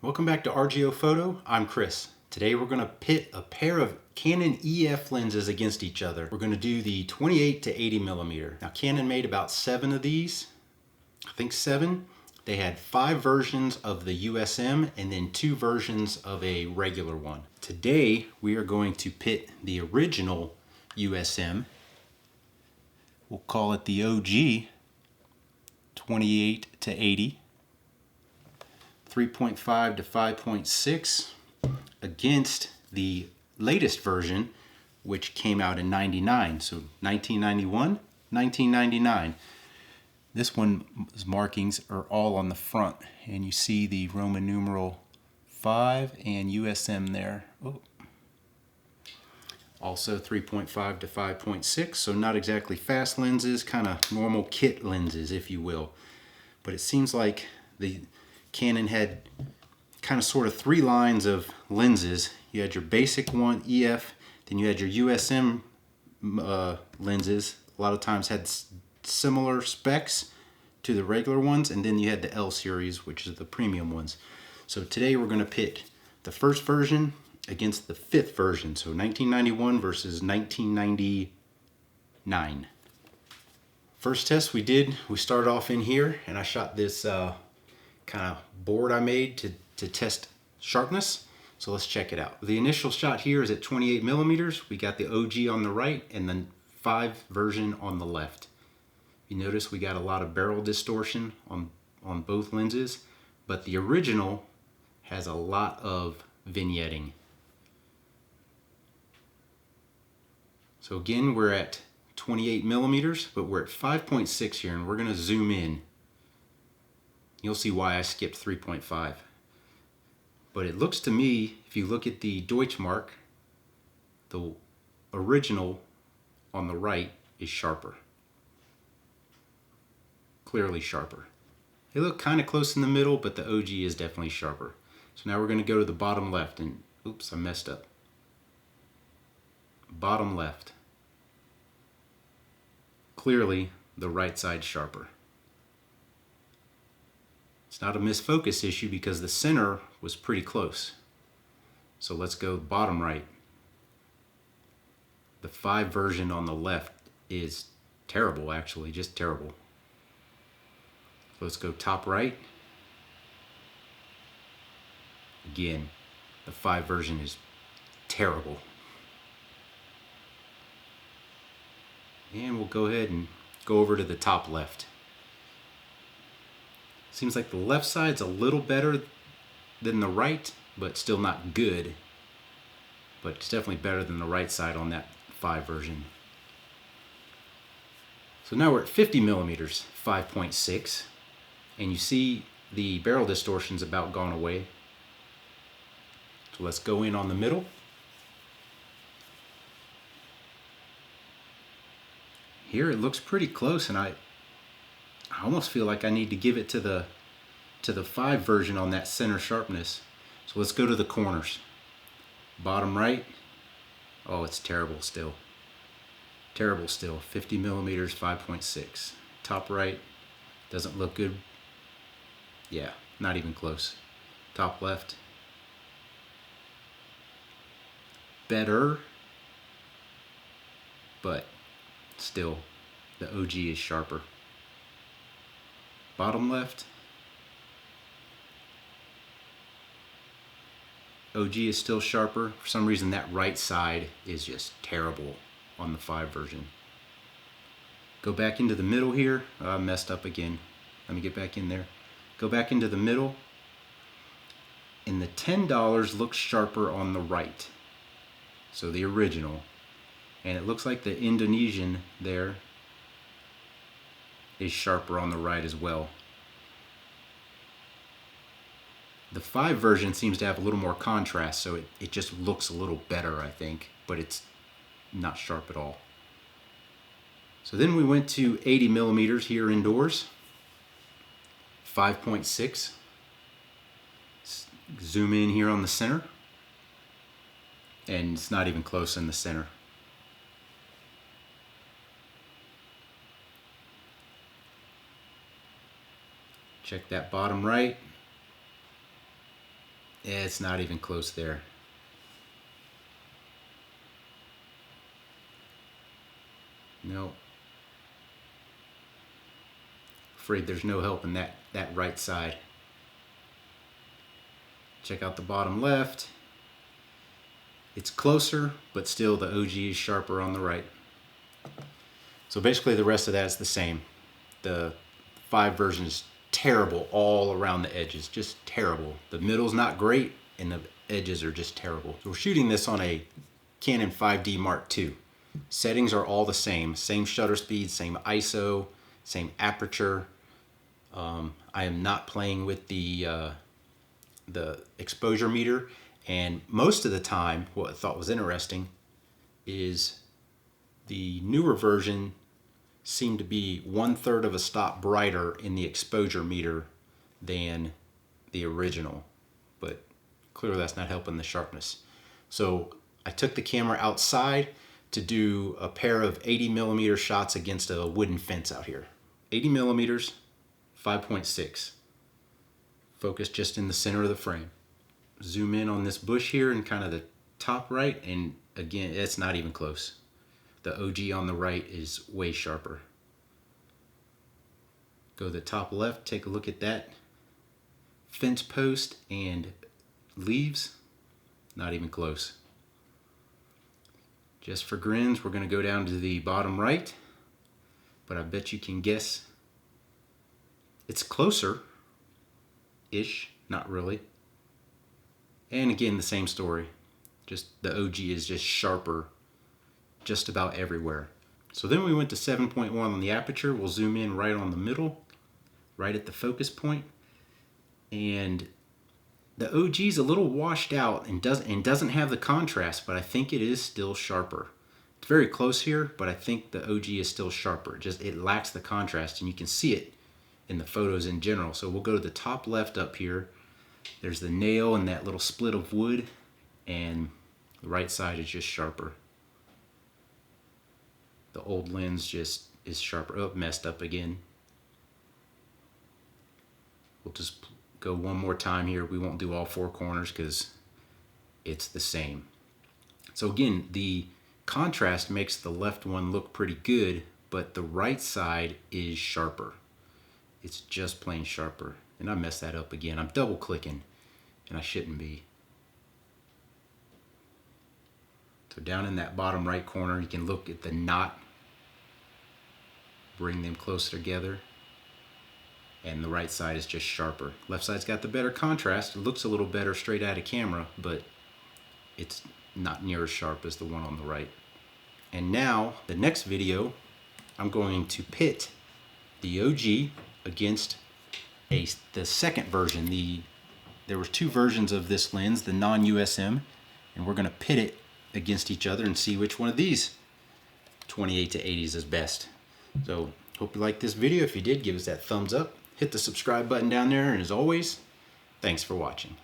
Welcome back to RGO Photo. I'm Chris. Today we're going to pit a pair of Canon EF lenses against each other. We're going to do the 28 to 80 millimeter. Now Canon made about 7 of these, I think 7. They had 5 versions of the USM and then 2 versions of a regular one. Today we are going to pit the original USM. We'll call it the OG 28 to 80. 3.5 to 5.6 against the latest version, which came out in 99. So 1991, 1999. This one's markings are all on the front, and you see the Roman numeral 5 and USM there. Oh. Also 3.5 to 5.6, so not exactly fast lenses, kind of normal kit lenses, if you will. But it seems like the Canon had kind of sort of 3 lines of lenses. You had your basic one, EF, then you had your USM lenses. A lot of times had similar specs to the regular ones, and then you had the L series, which is the premium ones. So today we're going to pit the first version against the 5th version, so 1991 versus 1999. First test we started off in here, and I shot this kind of board I made to test sharpness. So let's check it out. The initial shot here is at 28 millimeters. We got the OG on the right and the 5 version on the left. You notice we got a lot of barrel distortion on both lenses, but the original has a lot of vignetting. So again, we're at 28 millimeters, but we're at 5.6 here, and we're going to zoom in. You'll see why I skipped 3.5. But it looks to me, if you look at the Deutschmark, the original on the right is sharper. Clearly sharper. They look kind of close in the middle, but the OG is definitely sharper. So now we're going to go to the bottom left, and oops, I messed up. Bottom left. Clearly the right side sharper. It's not a misfocus issue because the center was pretty close. So let's go bottom right. The 5 version on the left is terrible, actually, just terrible. So let's go top right. Again, the 5 version is terrible. And we'll go ahead and go over to the top left. Seems like the left side's a little better than the right, but still not good. But it's definitely better than the right side on that 5 version. So now we're at 50 millimeters, 5.6, and you see the barrel distortion's about gone away. So let's go in on the middle. Here it looks pretty close, and I almost feel like I need to give it to the 5 version on that center sharpness. So let's go to the corners. Bottom right. Oh, it's terrible still. Terrible still. 50 millimeters, 5.6. Top right. Doesn't look good. Yeah, not even close. Top left. Better. But still, the OG is sharper. Bottom left. OG is still sharper. For some reason that right side is just terrible on the 5 version. Go back into the middle here. I messed up again. Let me get back in there. Go back into the middle. And the $10 looks sharper on the right. So the original. And it looks like the Indonesian there is sharper on the right as well. The 5 version seems to have a little more contrast, so it just looks a little better, I think, but it's not sharp at all. So then we went to 80 millimeters here indoors, 5.6. Zoom in here on the center, and it's not even close in the center. Check that bottom right. It's not even close there. No. Afraid there's no help in that right side. Check out the bottom left. It's closer, but still the OG is sharper on the right. So basically the rest of that is the same. The 5 version is terrible all around the edges, just terrible. The middle's not great and the edges are just terrible. So we're shooting this on a Canon 5D Mark II. Settings are all the same shutter speed, same ISO, same aperture. I am not playing with the exposure meter, and most of the time what I thought was interesting is the newer version seemed to be 1/3 of a stop brighter in the exposure meter than the original, but clearly that's not helping the sharpness. So I took the camera outside to do a pair of 80mm shots against a wooden fence out here. 80mm, 5.6. Focus just in the center of the frame. Zoom in on this bush here and kind of the top right, and again, it's not even close. The OG on the right is way sharper. Go to the top left, take a look at that fence post and leaves, not even close. Just for grins, we're going to go down to the bottom right, but I bet you can guess it's closer-ish, not really. And again, the same story. Just the OG is just sharper just about everywhere. So then we went to 7.1 on the aperture. We'll zoom in right on the middle, right at the focus point. And the OG is a little washed out and doesn't have the contrast, but I think it is still sharper. It's very close here, but I think the OG is still sharper. Just it lacks the contrast, and you can see it in the photos in general. So we'll go to the top left up here. There's the nail and that little split of wood, and the right side is just sharper. The old lens just is sharper. Oh, messed up again. We'll just go one more time here. We won't do all 4 corners because it's the same. So again, the contrast makes the left one look pretty good, but the right side is sharper. It's just plain sharper. And I messed that up again. I'm double clicking and I shouldn't be. So down in that bottom right corner, you can look at the knot. Bring them closer together. And the right side is just sharper. Left side's got the better contrast. It looks a little better straight out of camera, but it's not near as sharp as the one on the right. And now, the next video, I'm going to pit the OG against the second version. There were 2 versions of this lens, the non-USM, and we're going to pit it against each other and see which one of these 28 to 80s is best. So, hope you liked this video. If you did, give us that thumbs up. Hit the subscribe button down there, and as always, thanks for watching.